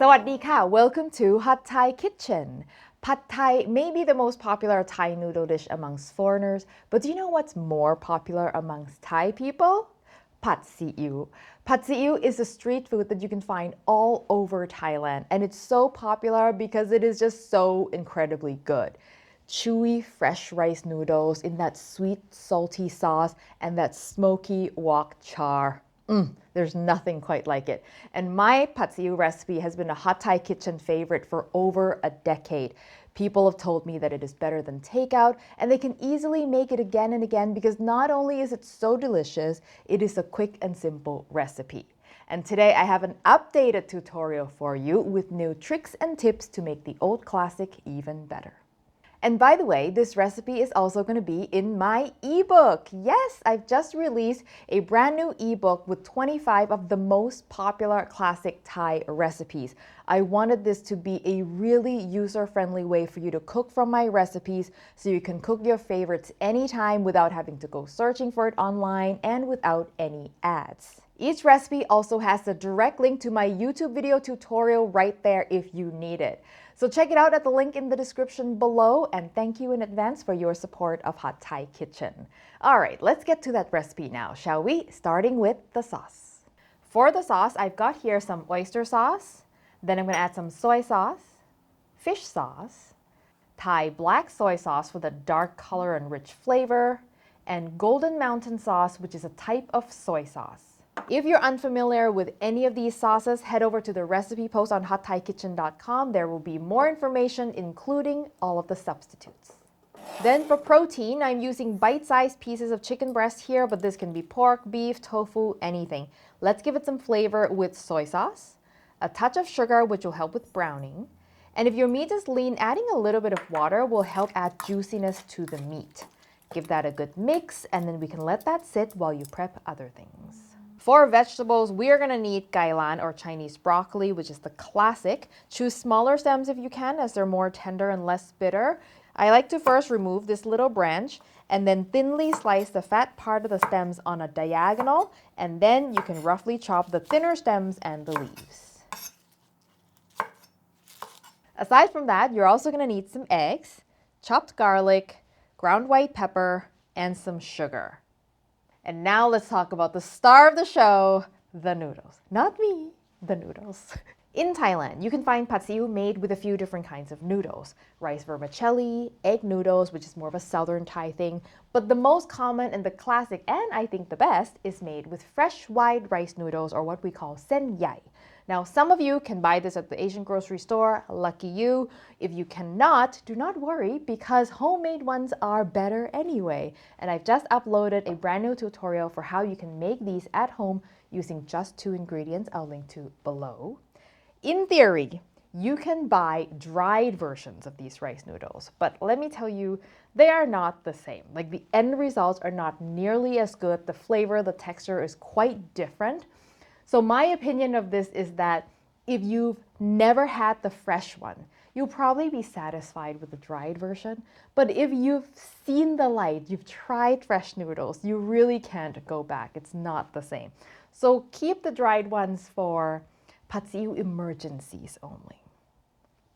Sawadee ka! Welcome to Hot Thai Kitchen. Pad Thai may be the most popular Thai noodle dish amongst foreigners, but do you know what's more popular amongst Thai people? Pad See Ew. Pad See Ew is a street food that you can find all over Thailand, and it's so popular because it is just so incredibly good. Chewy, fresh rice noodles in that sweet, salty sauce and that smoky wok char. There's nothing quite like it. And my pad see ew recipe has been a Hot Thai Kitchen favorite for over a decade. People have told me that it is better than takeout, and they can easily make it again and again because not only is it so delicious, it is a quick and simple recipe. And today I have an updated tutorial for you with new tricks and tips to make the old classic even better. And by the way, this recipe is also going to be in my ebook. Yes, I've just released a brand new ebook with 25 of the most popular classic Thai recipes. I wanted this to be a really user-friendly way for you to cook from my recipes so you can cook your favorites anytime without having to go searching for it online and without any ads. Each recipe also has a direct link to my YouTube video tutorial right there if you need it. So check it out at the link in the description below, and thank you in advance for your support of Hot Thai Kitchen. All right, let's get to that recipe now, shall we? Starting with the sauce. For the sauce, I've got here some oyster sauce, then I'm going to add some soy sauce, fish sauce, Thai black soy sauce for the dark color and rich flavor, and golden mountain sauce, which is a type of soy sauce. If you're unfamiliar with any of these sauces, head over to the recipe post on hotthaikitchen.com. There will be more information, including all of the substitutes. Then for protein, I'm using bite-sized pieces of chicken breast here, but this can be pork, beef, tofu, anything. Let's give it some flavor with soy sauce, a touch of sugar, which will help with browning. And if your meat is lean, adding a little bit of water will help add juiciness to the meat. Give that a good mix, and then we can let that sit while you prep other things. For vegetables, we are going to need kailan or Chinese broccoli, which is the classic. Choose smaller stems if you can, as they're more tender and less bitter. I like to first remove this little branch and then thinly slice the fat part of the stems on a diagonal, and then you can roughly chop the thinner stems and the leaves. Aside from that, you're also going to need some eggs, chopped garlic, ground white pepper, and some sugar. And now let's talk about the star of the show, the noodles. Not me, the noodles. In Thailand, you can find pad see ew made with a few different kinds of noodles. Rice vermicelli, egg noodles, which is more of a southern Thai thing. But the most common and the classic, and I think the best, is made with fresh white rice noodles, or what we call sen yai. Now, some of you can buy this at the Asian grocery store. Lucky you. If you cannot, do not worry, because homemade ones are better anyway. And I've just uploaded a brand new tutorial for how you can make these at home using just 2 ingredients I'll link to below. In theory, you can buy dried versions of these rice noodles, but let me tell you, they are not the same. Like, the end results are not nearly as good. The flavor, the texture is quite different. So my opinion of this is that if you've never had the fresh one, you'll probably be satisfied with the dried version. But if you've seen the light, you've tried fresh noodles, you really can't go back. It's not the same. So keep the dried ones for pad see ew emergencies only,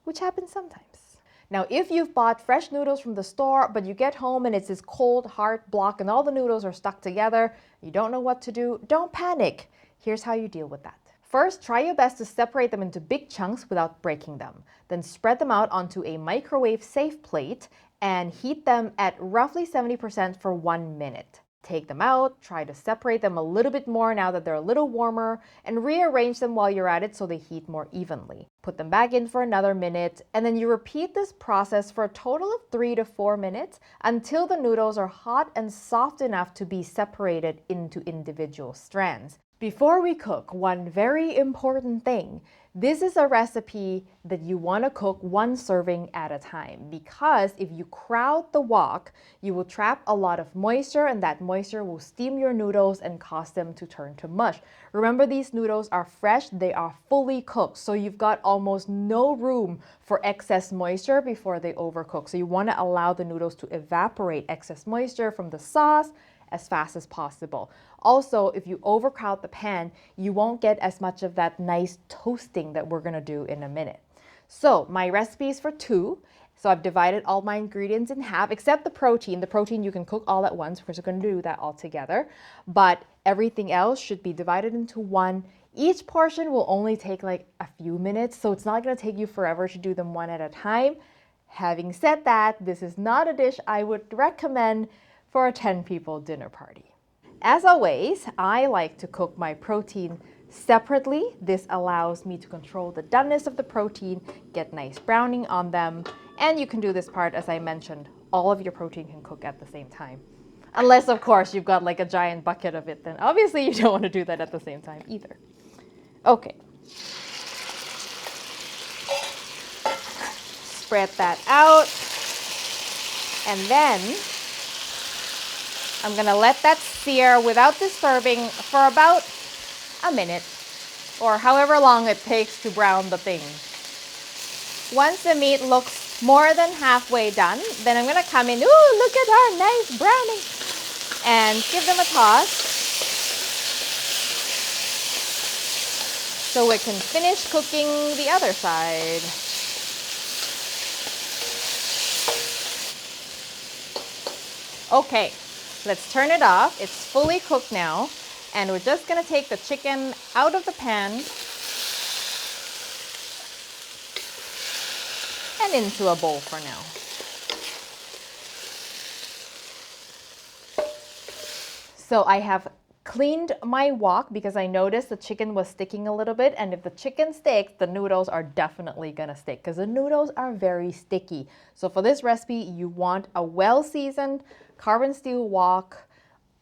which happens sometimes. Now, if you've bought fresh noodles from the store, but you get home and it's this cold, hard block and all the noodles are stuck together, you don't know what to do, don't panic. Here's how you deal with that. First, try your best to separate them into big chunks without breaking them. Then spread them out onto a microwave-safe plate and heat them at roughly 70% for 1 minute. Take them out, try to separate them a little bit more now that they're a little warmer, and rearrange them while you're at it so they heat more evenly. Put them back in for another minute, and then you repeat this process for a total of 3 to 4 minutes until the noodles are hot and soft enough to be separated into individual strands. Before we cook, one very important thing. This is a recipe that you want to cook 1 serving at a time, because if you crowd the wok, you will trap a lot of moisture, and that moisture will steam your noodles and cause them to turn to mush. Remember, these noodles are fresh, they are fully cooked, so you've got almost no room for excess moisture before they overcook. So you want to allow the noodles to evaporate excess moisture from the sauce as fast as possible. Also, if you overcrowd the pan, you won't get as much of that nice toasting that we're gonna do in a minute. So my recipe is for 2. So I've divided all my ingredients in half, except the protein. The protein you can cook all at once because we're going to do that all together. But everything else should be divided into 1. Each portion will only take like a few minutes, so it's not going to take you forever to do them one at a time. Having said that, this is not a dish I would recommend for a 10 people dinner party. As always, I like to cook my protein separately. This allows me to control the doneness of the protein, get nice browning on them, and you can do this part, as I mentioned, all of your protein can cook at the same time. Unless, of course, you've got like a giant bucket of it, then obviously you don't want to do that at the same time either. Okay. Spread that out. And then I'm gonna let that sear without disturbing for about a minute, or however long it takes to brown the thing. Once the meat looks more than halfway done, then I'm gonna come in, ooh, look at our nice browning, and give them a toss so we can finish cooking the other side. Okay, let's turn it off. It's fully cooked now, and we're just gonna take the chicken out of the pan and into a bowl for now. So I have cleaned my wok because I noticed the chicken was sticking a little bit, and if the chicken sticks, the noodles are definitely gonna stick because the noodles are very sticky. So for this recipe, you want a well-seasoned carbon steel wok.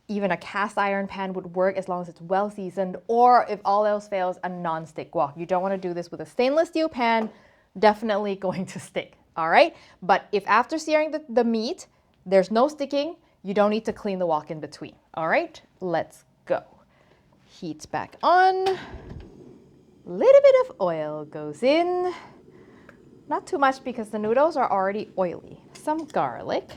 Even a cast iron pan would work as long as it's well seasoned, or if all else fails, a non-stick wok. You don't want to do this with a stainless steel pan, definitely going to stick, all right? But if after searing the meat, there's no sticking, you don't need to clean the wok in between, all right? Let's go. Heat's back on. Little bit of oil goes in. Not too much because the noodles are already oily. Some garlic.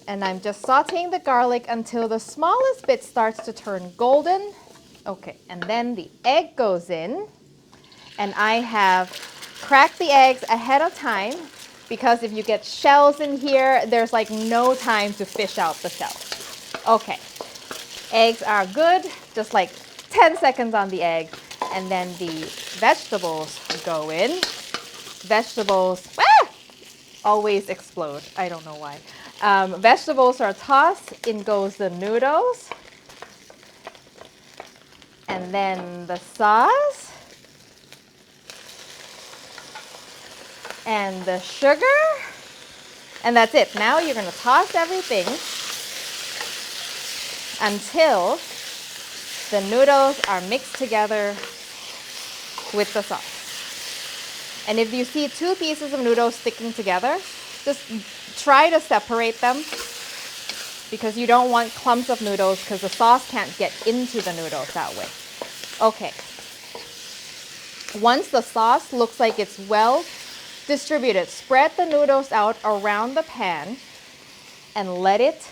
And I'm just sauteing the garlic until the smallest bit starts to turn golden. Okay, and then the egg goes in. And I have cracked the eggs ahead of time because if you get shells in here, there's like no time to fish out the shells. Okay, eggs are good, just like 10 seconds on the egg. And then the vegetables go in. Vegetables, always explode. I don't know why. Vegetables are tossed, in goes the noodles, and then the sauce, and the sugar, and that's it. Now you're going to toss everything until the noodles are mixed together with the sauce. And if you see 2 pieces of noodles sticking together, just try to separate them because you don't want clumps of noodles because the sauce can't get into the noodles that way. Okay. Once the sauce looks like it's well distributed, spread the noodles out around the pan and let it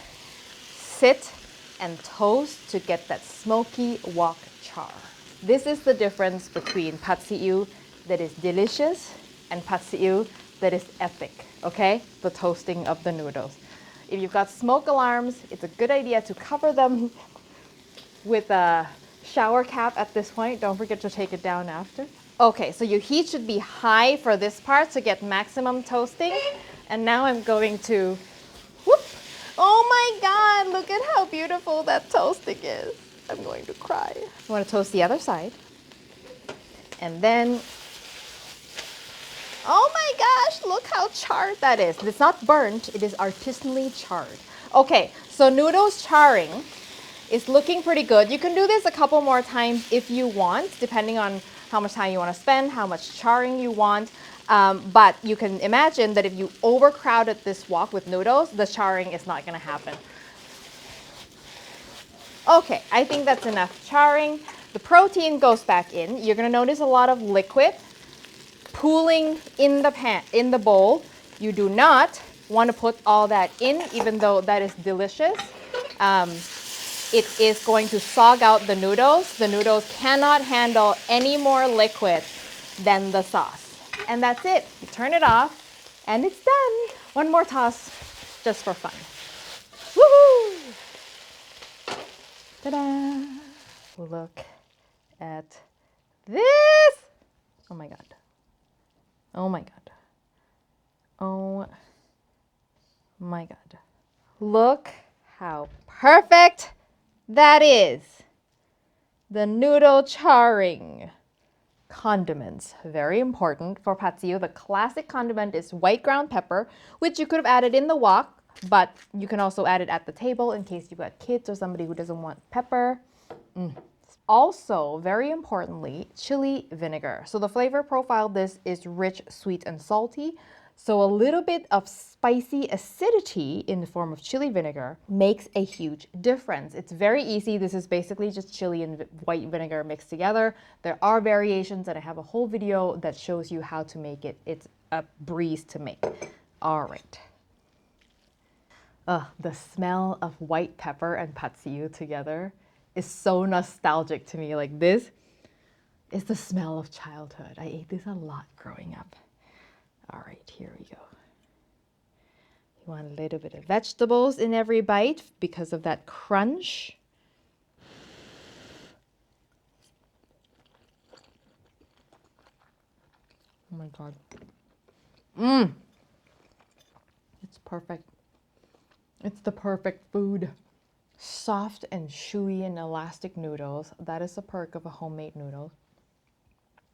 sit and toast to get that smoky wok char. This is the difference between pad see ew that is delicious and pad see ew that is epic, okay? The toasting of the noodles. If you've got smoke alarms, it's a good idea to cover them with a shower cap at this point. Don't forget to take it down after. Okay, so your heat should be high for this part to get maximum toasting. And now I'm going to, whoop! Oh my God, look at how beautiful that toasting is. I'm going to cry. I want to toast the other side. And then, oh my gosh, look how charred that is. It's not burnt, it is artisanally charred. Okay, so noodles charring is looking pretty good. You can do this a couple more times if you want, depending on how much time you want to spend, how much charring you want. But you can imagine that if you overcrowded this wok with noodles, the charring is not going to happen. Okay, I think that's enough charring. The protein goes back in. You're going to notice a lot of liquid pooling in the pan, in the bowl. You do not want to put all that in, even though that is delicious. It is going to sog out the noodles. The noodles cannot handle any more liquid than the sauce. And that's it. You turn it off and it's done. One more toss just for fun. Woohoo! Ta-da! Look at this. Oh my God. Oh my God. Oh my God. Look how perfect that is. The noodle charring. Condiments, very important for pad see ew. The classic condiment is white ground pepper, which you could have added in the wok, but you can also add it at the table in case you've got kids or somebody who doesn't want pepper. Also, very importantly, chili vinegar. So the flavor profile of this is rich, sweet, and salty. So a little bit of spicy acidity in the form of chili vinegar makes a huge difference. It's very easy. This is basically just chili and white vinegar mixed together. There are variations, and I have a whole video that shows you how to make it. It's a breeze to make. All right. The smell of white pepper and pad see ew together is so nostalgic to me. Like, this is the smell of childhood. I ate this a lot growing up. All right, here we go. You want a little bit of vegetables in every bite because of that crunch. Oh my God. It's perfect. It's the perfect food. Soft and chewy and elastic noodles. That is the perk of a homemade noodle.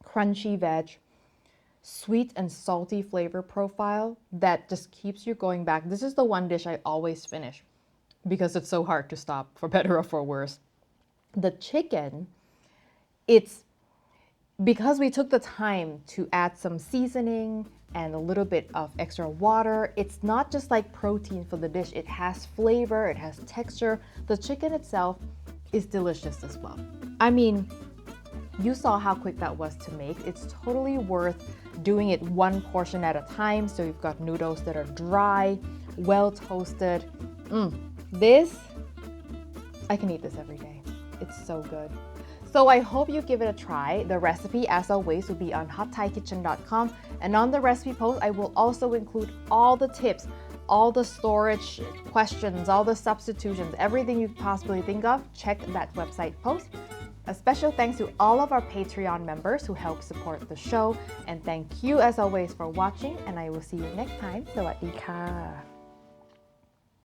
Crunchy veg. Sweet and salty flavor profile that just keeps you going back. This is the one dish I always finish because it's so hard to stop, for better or for worse. The chicken, it's because we took the time to add some seasoning and a little bit of extra water. It's not just like protein for the dish. It has flavor, it has texture. The chicken itself is delicious as well. I mean, you saw how quick that was to make. It's totally worth doing it one portion at a time. So you've got noodles that are dry, well toasted. This, I can eat this every day. It's so good. So I hope you give it a try. The recipe, as always, will be on hotthaikitchen.com. And on the recipe post, I will also include all the tips, all the storage questions, all the substitutions, everything you could possibly think of. Check that website post. A special thanks to all of our Patreon members who help support the show. And thank you, as always, for watching. And I will see you next time. Sawadee ka.